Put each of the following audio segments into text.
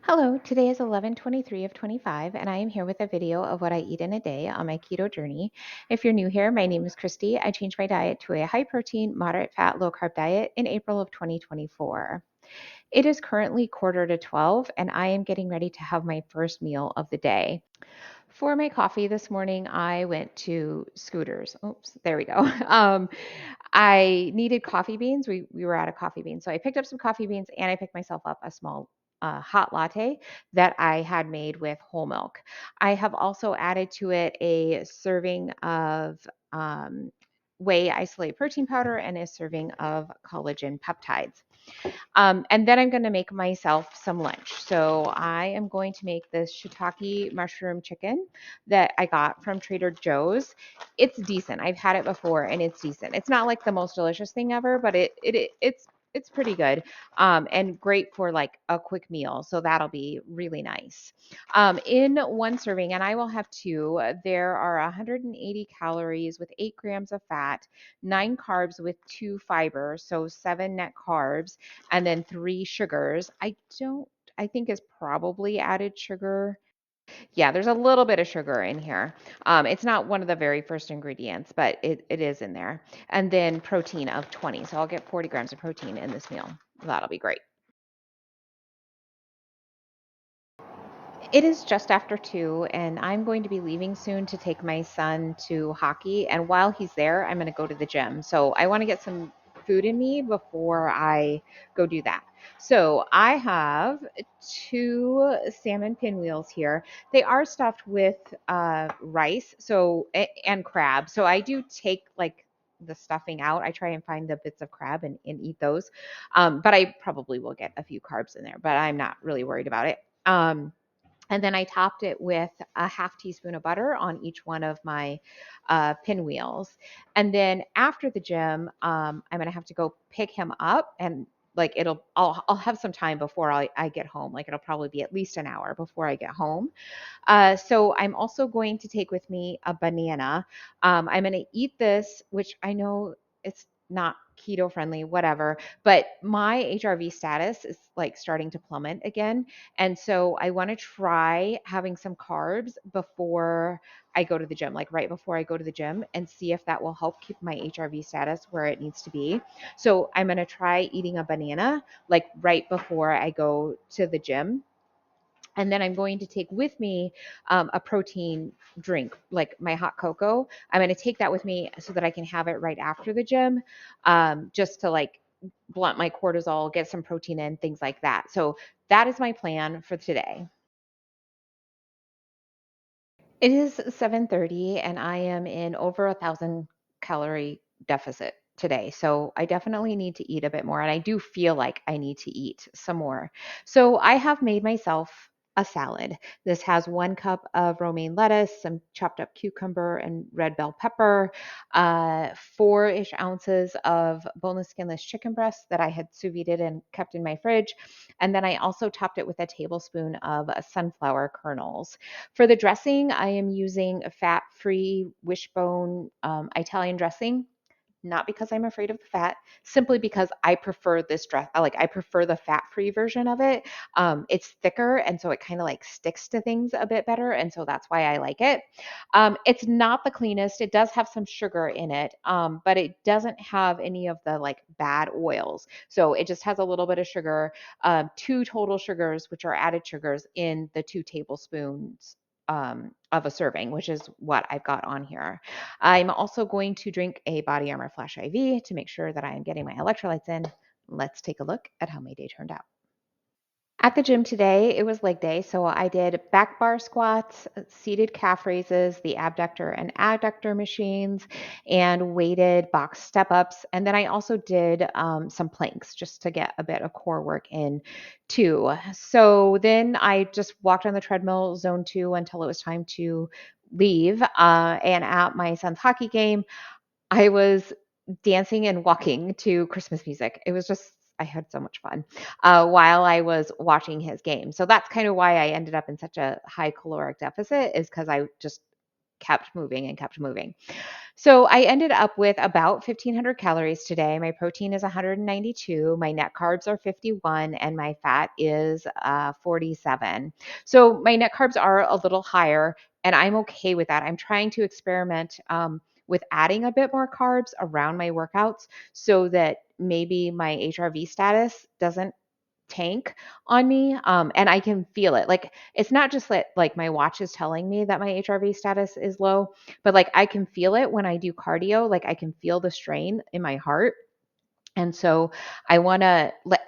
Hello, today is 11/23 of 25, and I am here with a video of what I eat in a day on my keto journey. If you're new here, my name is Christy. I changed my diet to a high protein, moderate fat, low carb diet in April of 2024. It is currently quarter to 12, and I am getting ready to have my first meal of the day. For my coffee this morning, I went to Scooters. Oops, there we go. I needed coffee beans. We were out of coffee beans, so I picked up some coffee beans and I picked myself up a small hot latte that I had made with whole milk. I have also added to it a serving of whey isolate protein powder and a serving of collagen peptides. And then I'm going to make myself some lunch. So I am going to make this shiitake mushroom chicken that I got from Trader Joe's. It's decent. I've had it before and it's decent. It's not like the most delicious thing ever, but it's pretty good, and great for like a quick meal. So that'll be really nice. In one serving, and I will have two, there are 180 calories with 8 grams of fat, 9 carbs with 2 fibers, so 7 net carbs, and then 3 sugars. I think is probably added sugar. Yeah, there's a little bit of sugar in here. It's not one of the very first ingredients, but it is in there. And then protein of 20. So I'll get 40 grams of protein in this meal. That'll be great. It is just after 2, and I'm going to be leaving soon to take my son to hockey. And while he's there, I'm going to go to the gym. So I want to get some food in me before I go do that. So I have 2 salmon pinwheels here. They are stuffed with rice, and crab. So I do take like the stuffing out. I try and find the bits of crab and eat those. But I probably will get a few carbs in there, but I'm not really worried about it. And then I topped it with a half teaspoon of butter on each one of my pinwheels. And then after the gym, I'm gonna have to go pick him up, and like I'll have some time before I get home. Like it'll probably be at least an hour before I get home. So I'm also going to take with me a banana. I'm going to eat this, which I know it's not keto friendly, whatever, but my HRV status is like starting to plummet again. And so I want to try having some carbs before I go to the gym, like right before I go to the gym, and see if that will help keep my HRV status where it needs to be. So I'm going to try eating a banana like right before I go to the gym, and then I'm going to take with me a protein drink, like my hot cocoa. I'm going to take that with me so that I can have it right after the gym, just to like blunt my cortisol, get some protein in, things like that. So that is my plan for today. It is 7:30 and I am in over 1,000 calorie deficit today. So I definitely need to eat a bit more, and I do feel like I need to eat some more. So I have made myself a salad. This has 1 cup of romaine lettuce, some chopped up cucumber and red bell pepper, 4-ish ounces of boneless, skinless chicken breast that I had sous vide and kept in my fridge. And then I also topped it with a tablespoon of sunflower kernels. For the dressing, I am using a fat-free wishbone Italian dressing. Not because I'm afraid of the fat, simply because I prefer this dress. I prefer the fat-free version of it. It's thicker, and so it kind of like sticks to things a bit better, and so that's why I like it. It's not the cleanest. It does have some sugar in it, but it doesn't have any of the like bad oils. So it just has a little bit of sugar, 2 total sugars, which are added sugars in the 2 tablespoons of a serving, which is what I've got on here. I'm also going to drink a Body Armor Flash IV to make sure that I am getting my electrolytes in. Let's take a look at how my day turned out. At the gym today, it was leg day, so I did back bar squats, seated calf raises, the abductor and adductor machines, and weighted box step ups. And then I also did some planks just to get a bit of core work in too. So then I just walked on the treadmill, zone 2, until it was time to leave. And at my son's hockey game, I was dancing and walking to Christmas music. It was just I had so much fun while I was watching his game. So that's kind of why I ended up in such a high caloric deficit, is because I just kept moving and kept moving. So I ended up with about 1,500 calories today. My protein is 192, my net carbs are 51, and my fat is 47. So my net carbs are a little higher, and I'm okay with that. I'm trying to experiment with adding a bit more carbs around my workouts so that maybe my HRV status doesn't tank on me, and I can feel it. Like, it's not just that, like, my watch is telling me that my HRV status is low, but, like, I can feel it when I do cardio, like, I can feel the strain in my heart, and so I wanna let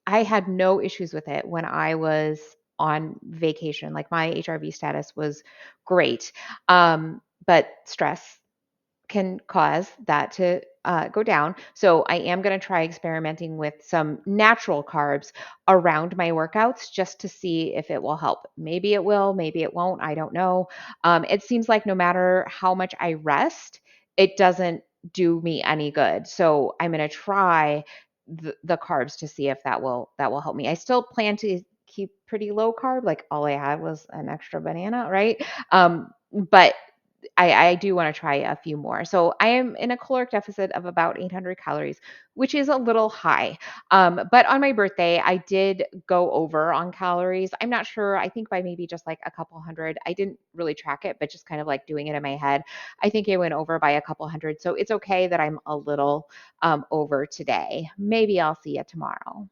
I had no issues with it when I was on vacation, like, my HRV status was great, but stress can cause that to go down. So I am going to try experimenting with some natural carbs around my workouts just to see if it will help. Maybe it will, maybe it won't. I don't know. It seems like no matter how much I rest, it doesn't do me any good. So I'm going to try the carbs to see if that will help me. I still plan to keep pretty low carb. Like all I had was an extra banana, right? But I do want to try a few more. So I am in a caloric deficit of about 800 calories, which is a little high. But on my birthday, I did go over on calories. I'm not sure. I think by maybe just like a couple hundred. I didn't really track it, but just kind of like doing it in my head. I think I went over by a couple hundred. So it's okay that I'm a little over today. Maybe I'll see you tomorrow.